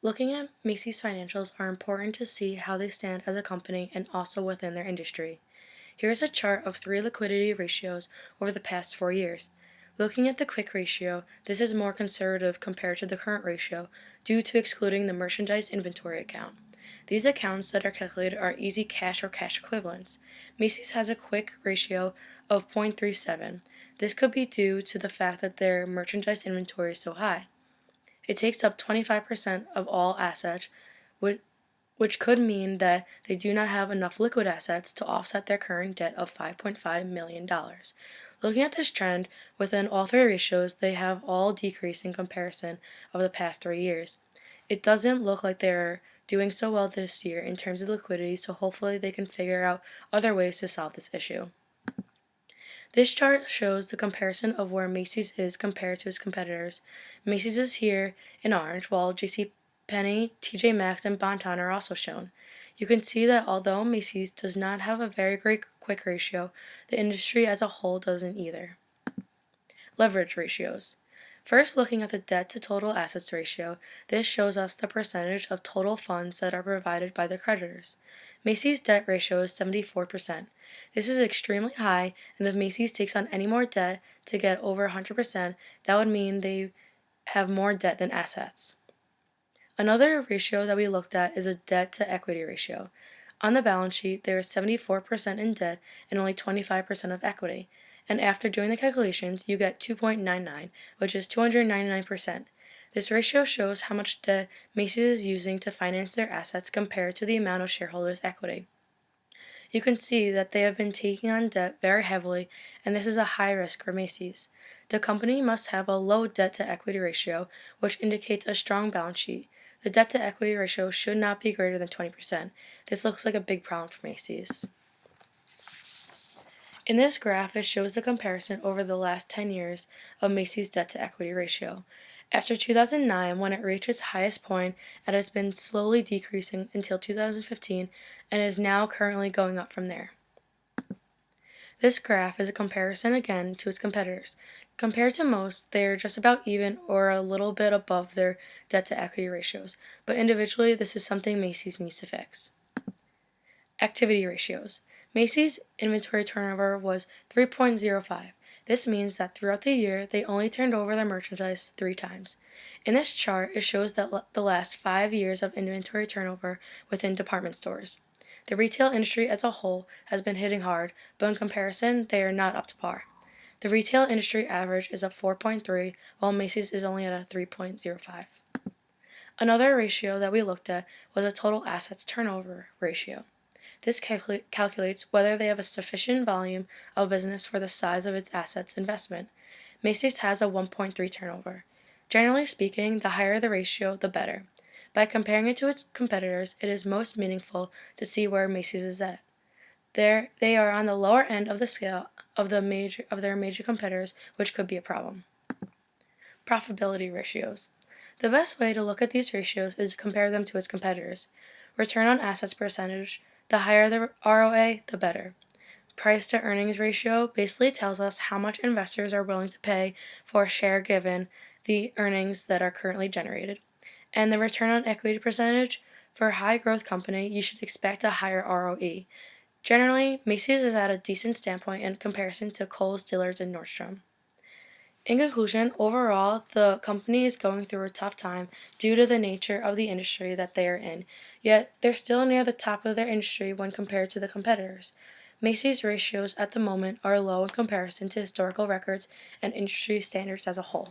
Looking at Macy's financials are important to see how they stand as a company and also within their industry. Here's a chart of three liquidity ratios over the past 4 years. Looking at the quick ratio, this is more conservative compared to the current ratio due to excluding the merchandise inventory account. These accounts that are calculated are easy cash or cash equivalents. Macy's has a quick ratio of 0.37. This could be due to the fact that their merchandise inventory is so high. It takes up 25% of all assets, which could mean that they do not have enough liquid assets to offset their current debt of $5.5 million. Looking at this trend, within all three ratios, they have all decreased in comparison of the past 3 years. It doesn't look like they're doing so well this year in terms of liquidity, so hopefully they can figure out other ways to solve this issue. This chart shows the comparison of where Macy's is compared to its competitors. Macy's is here in orange, while JCPenney, TJ Maxx, and Bon-Ton are also shown. You can see that although Macy's does not have a very great quick ratio, the industry as a whole doesn't either. Leverage ratios. First, looking at the debt to total assets ratio, this shows us the percentage of total funds that are provided by the creditors. Macy's debt ratio is 74%. This is extremely high, and if Macy's takes on any more debt to get over 100%, that would mean they have more debt than assets. Another ratio that we looked at is a debt to equity ratio. On the balance sheet, there is 74% in debt and only 25% of equity. And after doing the calculations, you get 2.99, which is 299%. This ratio shows how much debt Macy's is using to finance their assets compared to the amount of shareholders' equity. You can see that they have been taking on debt very heavily, and this is a high risk for Macy's. The company must have a low debt to equity ratio, which indicates a strong balance sheet. The debt to equity ratio should not be greater than 20%. This looks like a big problem for Macy's. In this graph, it shows the comparison over the last 10 years of Macy's debt to equity ratio. After 2009, when it reached its highest point, it has been slowly decreasing until 2015 and is now currently going up from there. This graph is a comparison again to its competitors. Compared to most, they are just about even or a little bit above their debt to equity ratios, but individually, this is something Macy's needs to fix. Activity ratios. Macy's inventory turnover was 3.05. This means that throughout the year, they only turned over their merchandise 3 times. In this chart, it shows that the last 5 years of inventory turnover within department stores. The retail industry as a whole has been hitting hard, but in comparison, they are not up to par. The retail industry average is at 4.3, while Macy's is only at a 3.05. Another ratio that we looked at was a total assets turnover ratio. This calculates whether they have a sufficient volume of business for the size of its assets investment. Macy's has a 1.3 turnover. Generally speaking, the higher the ratio, the better. By comparing it to its competitors, it is most meaningful to see where Macy's is at. They are on the lower end of the scale of their major competitors, which could be a problem. Profitability ratios. The best way to look at these ratios is to compare them to its competitors. Return on assets percentage. The higher the ROA, the better. Price to earnings ratio basically tells us how much investors are willing to pay for a share given the earnings that are currently generated. And the return on equity percentage, for a high growth company, you should expect a higher ROE. Generally, Macy's is at a decent standpoint in comparison to Kohl's, Dillard's, and Nordstrom. In conclusion, overall, the company is going through a tough time due to the nature of the industry that they are in, yet they're still near the top of their industry when compared to the competitors. Macy's ratios at the moment are low in comparison to historical records and industry standards as a whole.